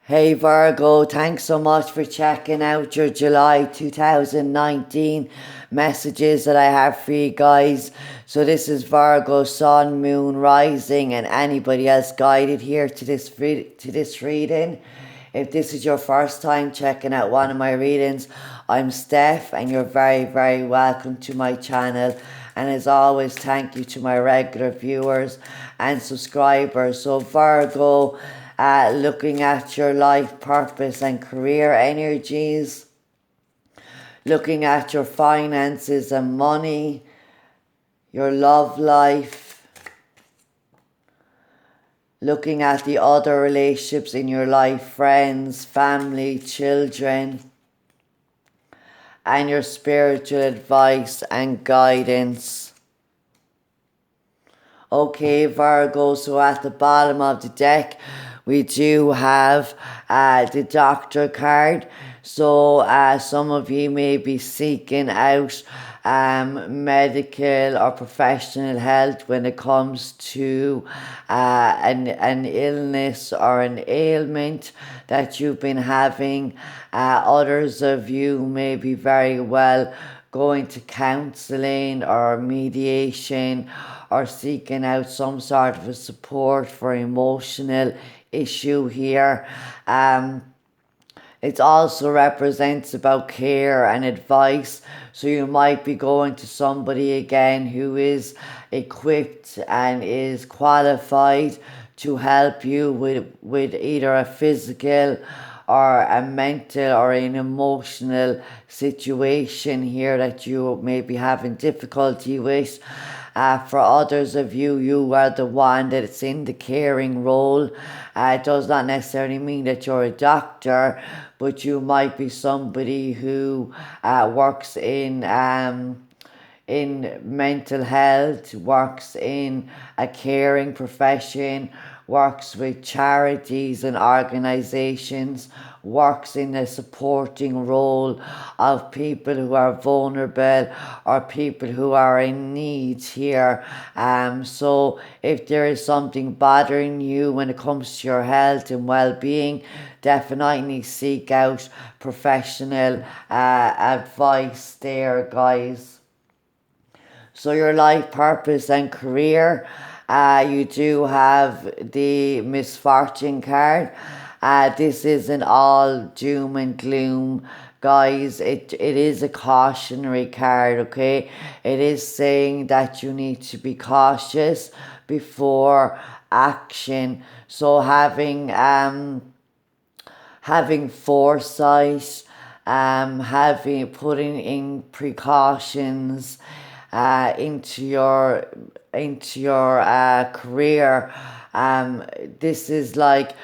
Hey Virgo, thanks so much for checking out your July 2019 messages that I have for you guys. So this is Virgo, Sun, Moon, Rising, and anybody else guided here to this reading. If this is your first time checking out one of my readings, I'm Steph, and you're very, very welcome to my channel. And as always, thank you to my regular viewers and subscribers. So Virgo, looking at your life purpose and career energies, looking at your finances and money, your love life, looking at the other relationships in your life, friends, family, children, and your spiritual advice and guidance. Okay, Virgo, so at the bottom of the deck, we do have the Doctor card. So some of you may be seeking out medical or professional help when it comes to an illness or an ailment that you've been having. Others of you may be very well going to counselling or mediation or seeking out some sort of a support for emotional issue here. It also represents about care and advice. So you might be going to somebody again who is equipped and is qualified to help you with either a physical or a mental or an emotional situation here that you may be having difficulty with. For others of you, you are the one that's in the caring role. It does not necessarily mean that you're a doctor, but you might be somebody who works in mental health, works in a caring profession, works with charities and organizations, works in a supporting role of people who are vulnerable or people who are in need here. So if there is something bothering you when it comes to your health and well-being, definitely seek out professional advice there, guys. So your life purpose and career, you do have the misfortune card. This isn't all doom and gloom, guys. It is a cautionary card, okay? It is saying that you need to be cautious before action. So having foresight, putting in precautions into your career. This is like,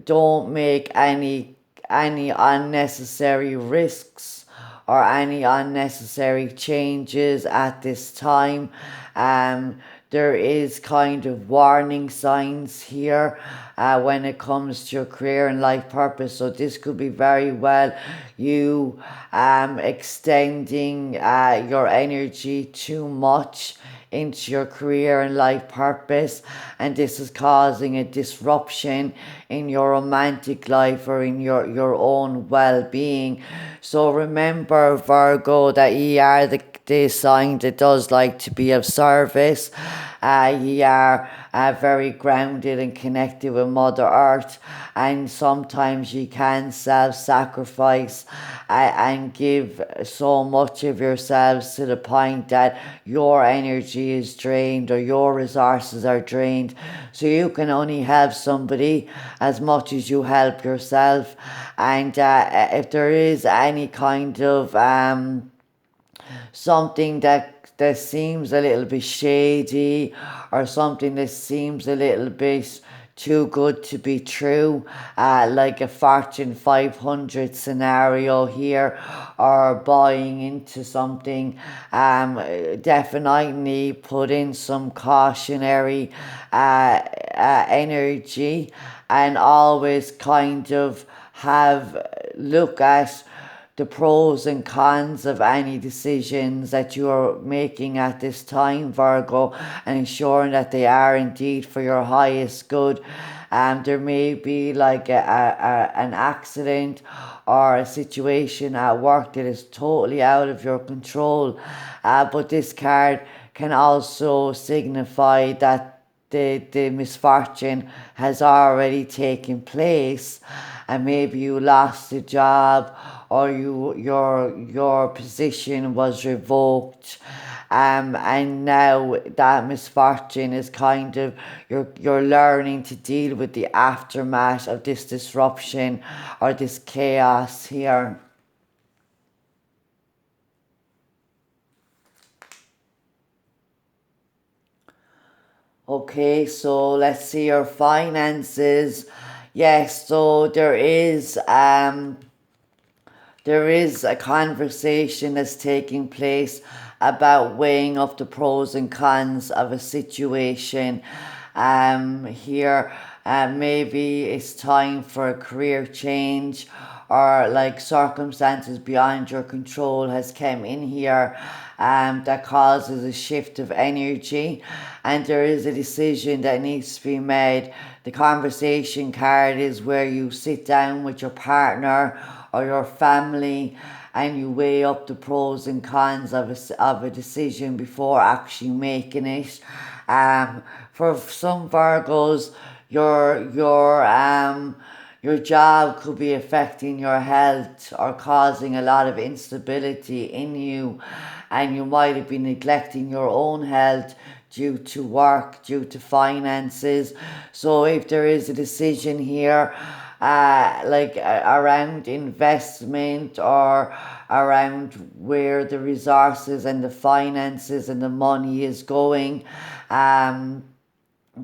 don't make any unnecessary risks or any unnecessary changes at this time. There is kind of warning signs here when it comes to your career and life purpose. So this could be very well you extending your energy too much into your career and life purpose, and this is causing a disruption in your romantic life or in your own well-being. So remember, Virgo, that you are the sign that does like to be of service. You are very grounded and connected with Mother Earth, and sometimes you can self-sacrifice and give so much of yourselves to the point that your energy is drained or your resources are drained. So you can only help somebody as much as you help yourself. And if there is any kind of something that seems a little bit shady or something that seems a little bit too good to be true, like a Fortune 500 scenario here, or buying into something, definitely put in some cautionary energy, and always kind of look at the pros and cons of any decisions that you are making at this time, Virgo, and ensuring that they are indeed for your highest good. There may be like an accident or a situation at work that is totally out of your control. But this card can also signify that the misfortune has already taken place, and maybe you lost a job, or your position was revoked, and now that misfortune is kind of, you're learning to deal with the aftermath of this disruption or this chaos here. Okay, so let's see your finances. Yes, so there is a conversation that's taking place about weighing up the pros and cons of a situation. Here, maybe it's time for a career change, or like circumstances beyond your control has come in here, that causes a shift of energy, and there is a decision that needs to be made. The conversation card is where you sit down with your partner or your family, and you weigh up the pros and cons of a decision before actually making it. For some Virgos, your job could be affecting your health or causing a lot of instability in you, and you might have been neglecting your own health due to work, due to finances. So if there is a decision here, around investment, or around where the resources and the finances and the money is going,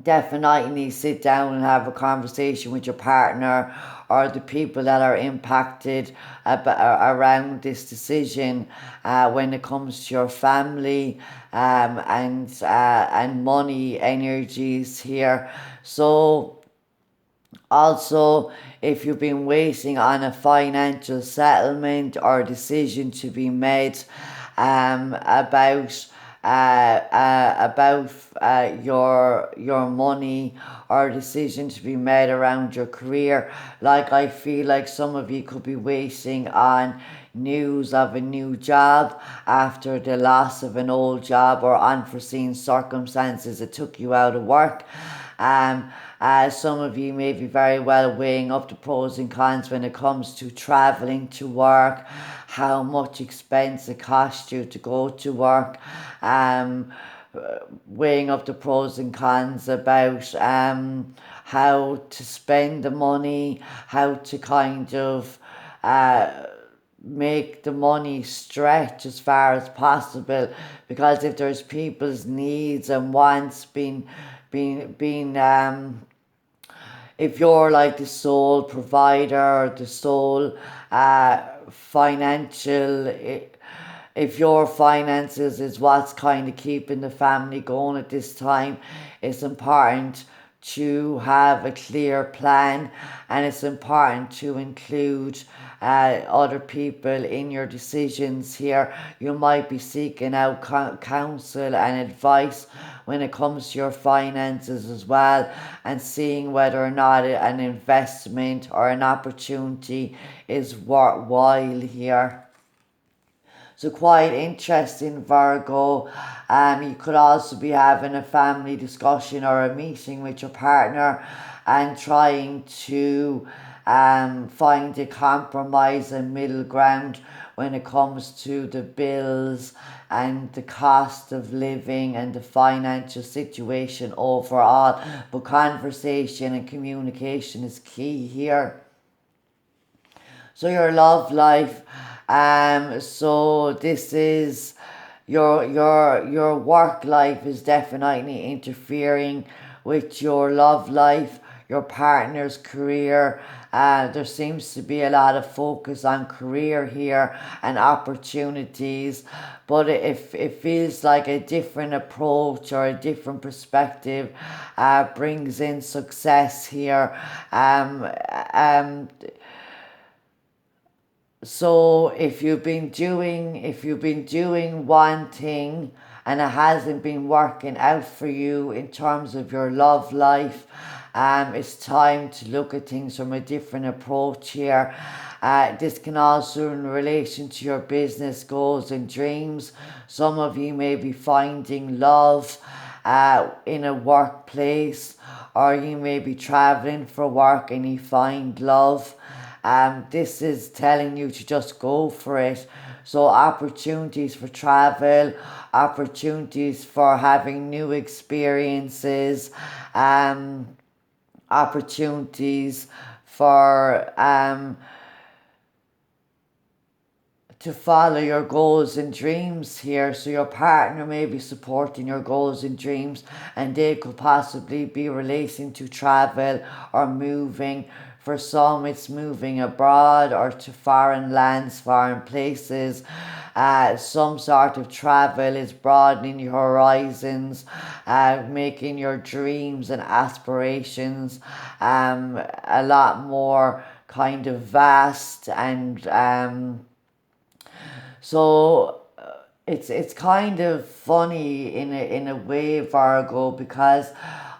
definitely sit down and have a conversation with your partner or the people that are impacted around this decision, when it comes to your family, and money energies here. So also, if you've been waiting on a financial settlement or decision to be made, about your money, or decision to be made around your career, like I feel like some of you could be waiting on news of a new job after the loss of an old job, or unforeseen circumstances that took you out of work. Some of you may be very well weighing up the pros and cons when it comes to traveling to work, how much expense it costs you to go to work, weighing up the pros and cons about how to spend the money, how to kind of make the money stretch as far as possible, because if there's people's needs and wants being if you're like the sole provider, the sole financial, if your finances is what's kind of keeping the family going at this time, it's important to have a clear plan, and it's important to include other people in your decisions here. You might be seeking out counsel and advice when it comes to your finances as well, and seeing whether or not an investment or an opportunity is worthwhile here. So quite interesting, Virgo. You could also be having a family discussion or a meeting with your partner, and trying to find a compromise and middle ground when it comes to the bills and the cost of living and the financial situation overall. But conversation and communication is key here. So your love life, so this is your work life is definitely interfering with your love life, your partner's career. There seems to be a lot of focus on career here and opportunities, but if it feels like a different approach or a different perspective brings in success here. So if you've been doing one thing and it hasn't been working out for you in terms of your love life, It's time to look at things from a different approach here. This can also in relation to your business goals and dreams. Some of you may be finding love in a workplace, or you may be traveling for work and you find love. This is telling you to just go for it. So opportunities for travel, opportunities for having new experiences, opportunities for to follow your goals and dreams here. So your partner may be supporting your goals and dreams, and they could possibly be relating to travel or moving. For some, it's moving abroad or to foreign lands, foreign places. Some sort of travel is broadening your horizons, making your dreams and aspirations a lot more kind of vast and so it's kind of funny in a way, Virgo, because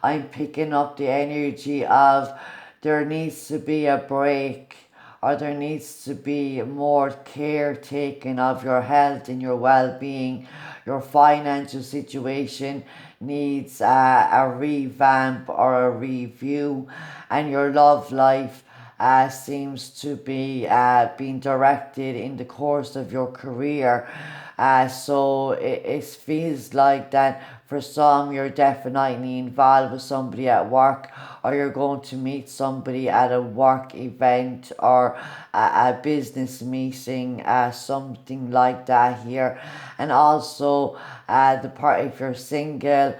I'm picking up the energy of there needs to be a break, or there needs to be more care taken of your health and your well-being. Your financial situation needs a revamp or a review, and your love life seems to be being directed in the course of your career. So it feels like that for some you're definitely involved with somebody at work, or you're going to meet somebody at a work event or a business meeting, something like that here. And also the part, if you're single,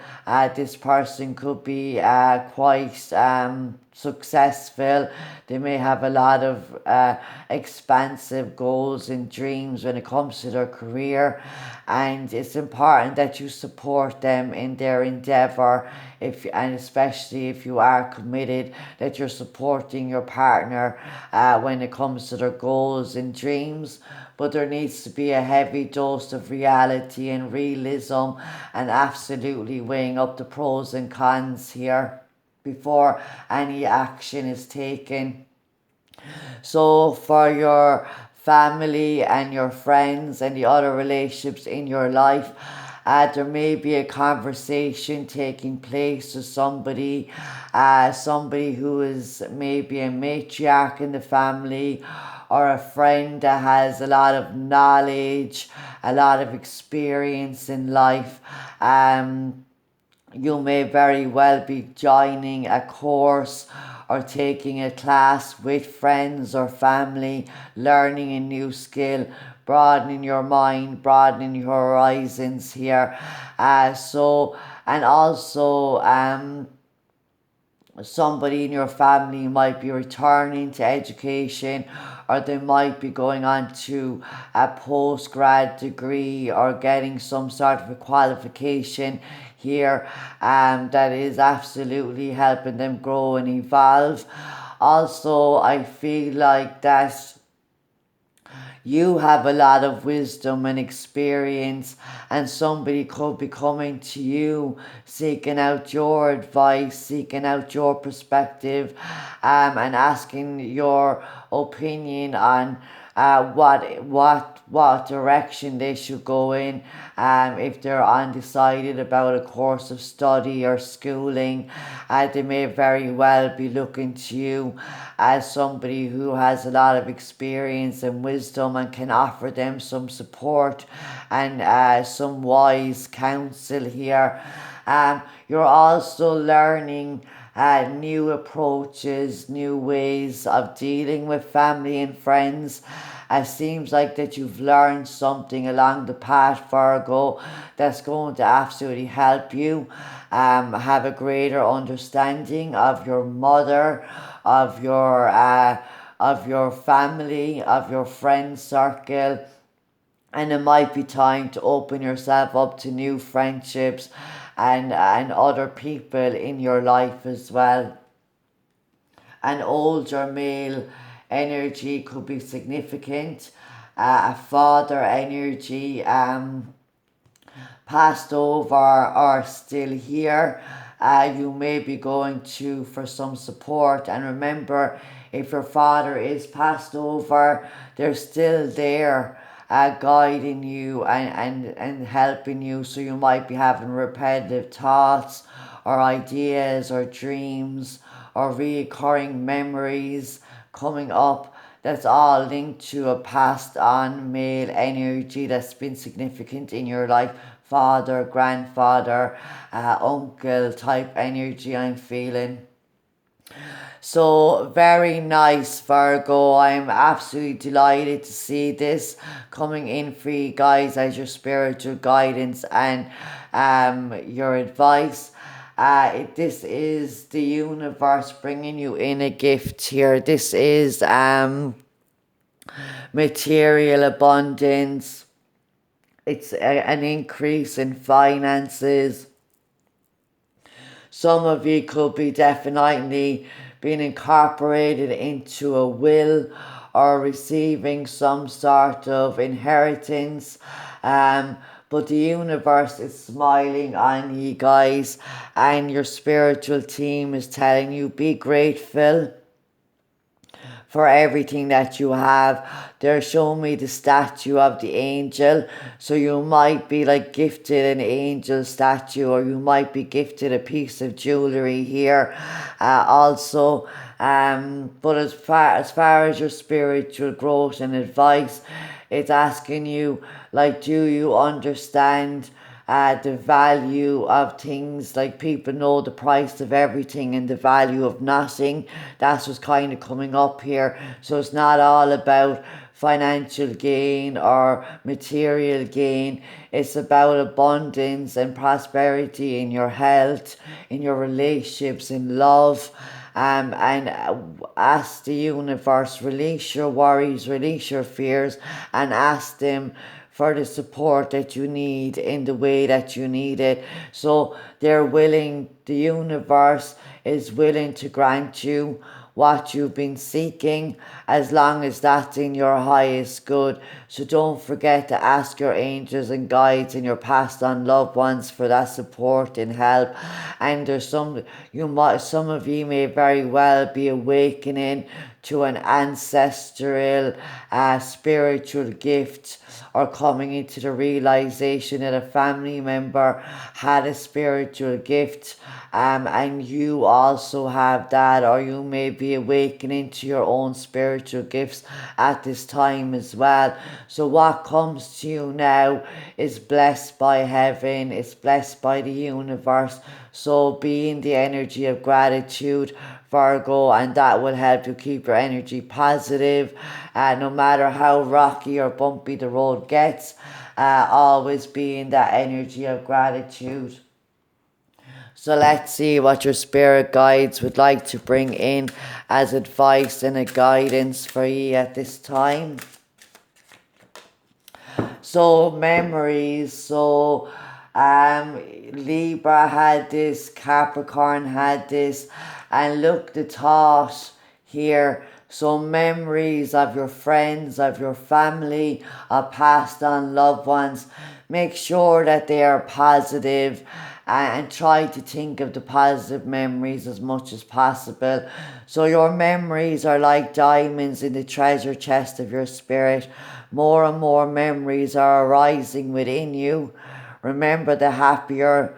this person could be quite successful. They may have a lot of expansive goals and dreams when it comes to their career, and it's important that you support them in their endeavor, and especially if you are committed, that you're supporting your partner when it comes to their goals and dreams. But there needs to be a heavy dose of reality and realism, and absolutely weighing up the pros and cons here before any action is taken. So for your family and your friends and the other relationships in your life, there may be a conversation taking place with somebody, somebody who is maybe a matriarch in the family, or a friend that has a lot of knowledge, a lot of experience in life. You may very well be joining a course or taking a class with friends or family, learning a new skill, broadening your mind, broadening your horizons here. And also, somebody in your family might be returning to education, or they might be going on to a postgrad degree or getting some sort of a qualification here that is absolutely helping them grow and evolve. Also, I feel like that you have a lot of wisdom and experience, and somebody could be coming to you seeking out your advice, seeking out your perspective, and asking your opinion on what direction they should go in, if they're undecided about a course of study or schooling. They may very well be looking to you as somebody who has a lot of experience and wisdom and can offer them some support and some wise counsel here. You're also learning new approaches, new ways of dealing with family and friends. It seems like that you've learned something along the path, Virgo, that's going to absolutely help you have a greater understanding of your mother, of your family, of your friend circle. And it might be time to open yourself up to new friendships and other people in your life as well. An older male energy could be significant. A father energy passed over or still here. you may be going to for some support. And remember, if your father is passed over, they're still there, guiding you and helping you. So you might be having repetitive thoughts or ideas or dreams or recurring memories coming up. That's all linked to a passed on male energy that's been significant in your life. Father, grandfather, uncle type energy I'm feeling. So very nice, Virgo. I'm absolutely delighted to see this coming in for you guys as your spiritual guidance and your advice. This is the universe bringing you in a gift here. This is material abundance. It's an increase in finances. Some of you could be definitely being incorporated into a will or receiving some sort of inheritance. But the universe is smiling on you guys, and your spiritual team is telling you be grateful for everything that you have. They're showing me the statue of the angel. So you might be like gifted an angel statue, or you might be gifted a piece of jewelry here. Also, but as far as your spiritual growth and advice, it's asking you, like, do you understand the value of things? Like, people know the price of everything and the value of nothing. That's what's kind of coming up here. So it's not all about financial gain or material gain. It's about abundance and prosperity in your health, in your relationships, in love. And ask the universe, release your worries, release your fears, and ask them for the support that you need in the way that you need it. So the universe is willing to grant you what you've been seeking, as long as that's in your highest good. So don't forget to ask your angels and guides and your past on loved ones for that support and help. And there's some of you may very well be awakening to an ancestral spiritual gift, or coming into the realization that a family member had a spiritual gift, and you also have that, or you may be awakening to your own spiritual gifts at this time as well. So what comes to you now is blessed by heaven, it's blessed by the universe. So be in the energy of gratitude, Virgo, and that will help you keep your energy positive, no matter how rocky or bumpy the road gets. Always be in that energy of gratitude. So let's see what your spirit guides would like to bring in as advice and a guidance for you at this time. So memories. So Libra had this, Capricorn had this, and look, the thought here. So memories of your friends, of your family, of passed on loved ones. Make sure that they are positive, and try to think of the positive memories as much as possible. So your memories are like diamonds in the treasure chest of your spirit. More and more memories are arising within you. Remember the happier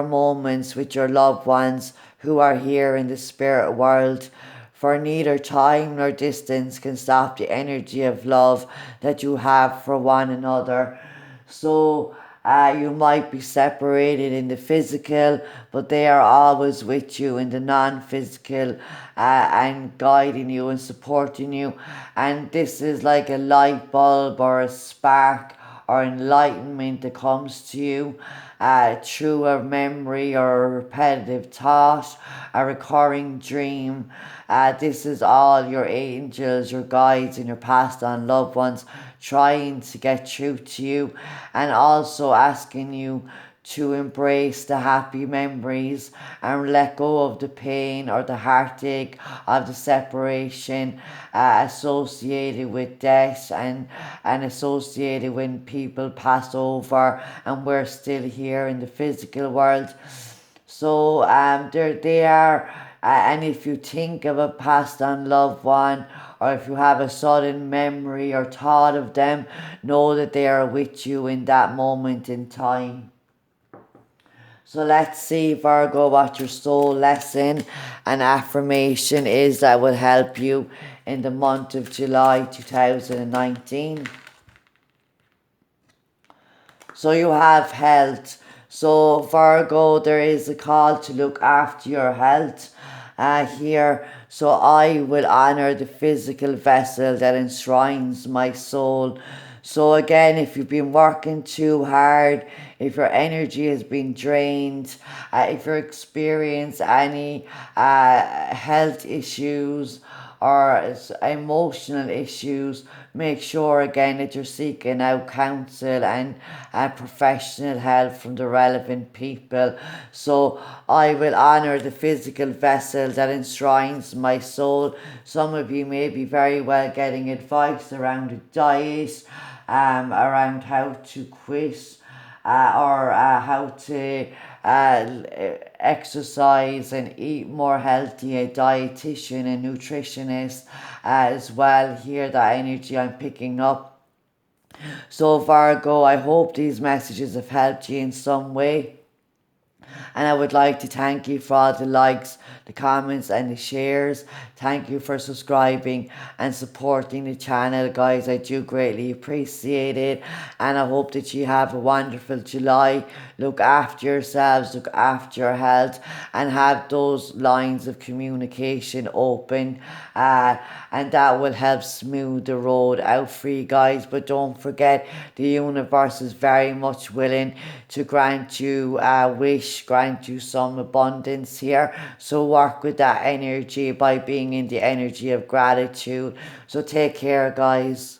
moments with your loved ones who are here in the spirit world. For neither time nor distance can stop the energy of love that you have for one another. So you might be separated in the physical, but they are always with you in the non-physical, and guiding you and supporting you. And this is like a light bulb or a spark or enlightenment that comes to you through a memory or a repetitive thought, a recurring dream. This is all your angels, your guides, and your passed on loved ones trying to get through to you, and also asking you to embrace the happy memories and let go of the pain or the heartache of the separation associated with death and associated when people pass over and we're still here in the physical world. So they are, and if you think of a passed on loved one, or if you have a sudden memory or thought of them, know that they are with you in that moment in time. So let's see, Virgo, what your soul lesson and affirmation is that will help you in the month of July 2019. So you have health. So Virgo, there is a call to look after your health here. So I will honor the physical vessel that enshrines my soul. So again, if you've been working too hard, if your energy has been drained, if you experience any health issues or emotional issues, make sure again that you're seeking out counsel and professional help from the relevant people. So I will honor the physical vessel that enshrines my soul. Some of you may be very well getting advice around a diet, around how to quit or how to exercise and eat more healthy, a dietitian and nutritionist as well. Here, that energy I'm picking up. So Virgo, I hope these messages have helped you in some way. And I would like to thank you for all the likes, the comments, and the shares. Thank you for subscribing and supporting the channel, guys. I do greatly appreciate it. And I hope that you have a wonderful July. Look after yourselves, look after your health, and have those lines of communication open. And that will help smooth the road out for you guys. But don't forget, the universe is very much willing to grant you a wish, grant you some abundance here. So work with that energy by being in the energy of gratitude. So take care, guys.